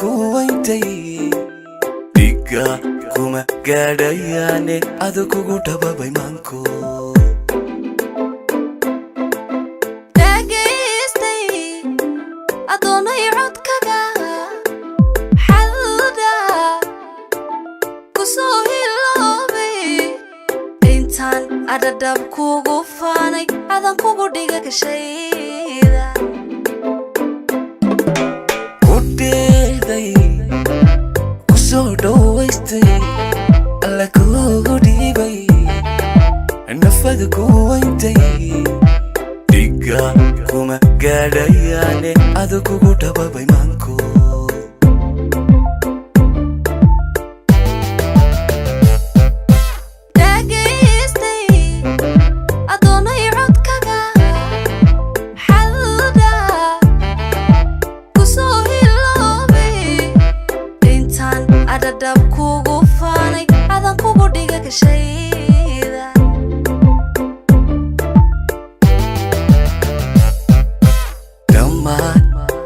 kuwaintay dhiga kuma gaadhayaane adu kugu dhababay maanko dhagaystay adoonay codkaga xalda kusoo hiloobay intaan adhadhab kugu faanay adan kugu dhiga gashayda kusoo dhawaystay alla kugu dhiibay nafada kuwaintay dhiga kuma gaadhayaane adu kugu dhababay maanko dhagaystay adoonay codkaga xalda kusoo hiloobay intaan adhadhab kugu faanay adan kugu dhiga gashayda dhammaan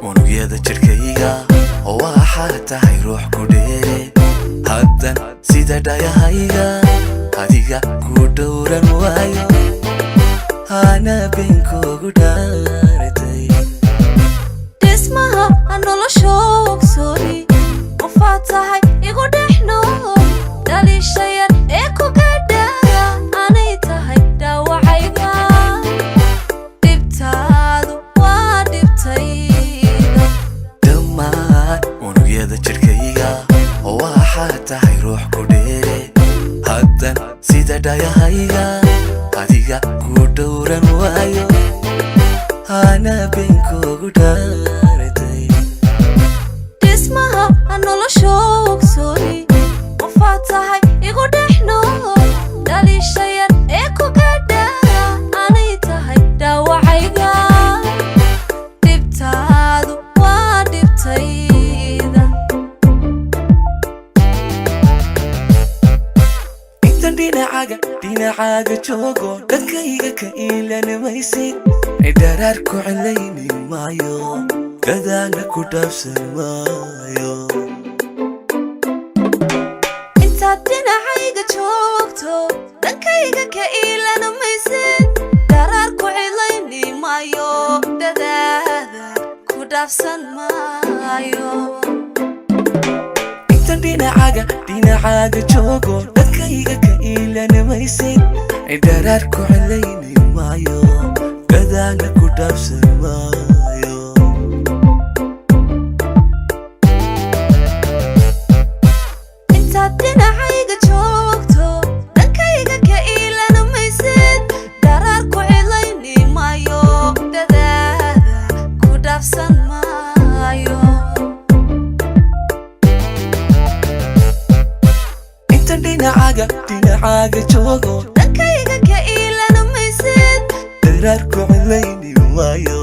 unugyada jidhkayga waxaa tahay ruux ku dheere haddan sida dhayahayga adiga ku dhowran waayo hana beenkoogu dhaaratay dhismaha nolosha ogsooni qofaad tahay igu dhex nool dhaliishayar ee ku gadhaya anay tahay dhaawacayga dhibtaadu waa dhibtayda dhammaan unugyada jidhkayga waxaa tahay ruux ku dheere haddan sida dhayahayga adiga ku dhowran waayo hana beenkoogu dhaaratay dhismaha nolosha ogsooni qofaad tahay igu dhex nool dhaliishayar ee ku gadhaya anay tahay dhaawacayga dhibtaadu waa dhibtayda intan dhinacaaga joogo dhankayga ka iilanamaysid dharaar ku celayni maayo gadaana ku dhaafsan maayo intaad dhinacayga joogto dhankayga ka iilanamaysid dharaar ku cilayni maayo dadaada ku dhaafsan maayo intan dhinacaaga joogo dhankayga ka iilanamaysid dharaar ku celayni maayo gadaana ku dhaafsan maayo intaad dhinacayga joogto dhankayga ka iilanamaysid dharaar ku cilayni maayo dadaada ku dhaafsan maayo intan dhinacaaga joogo dhankayga ka iilanamaysid dharaar ku celayni maayo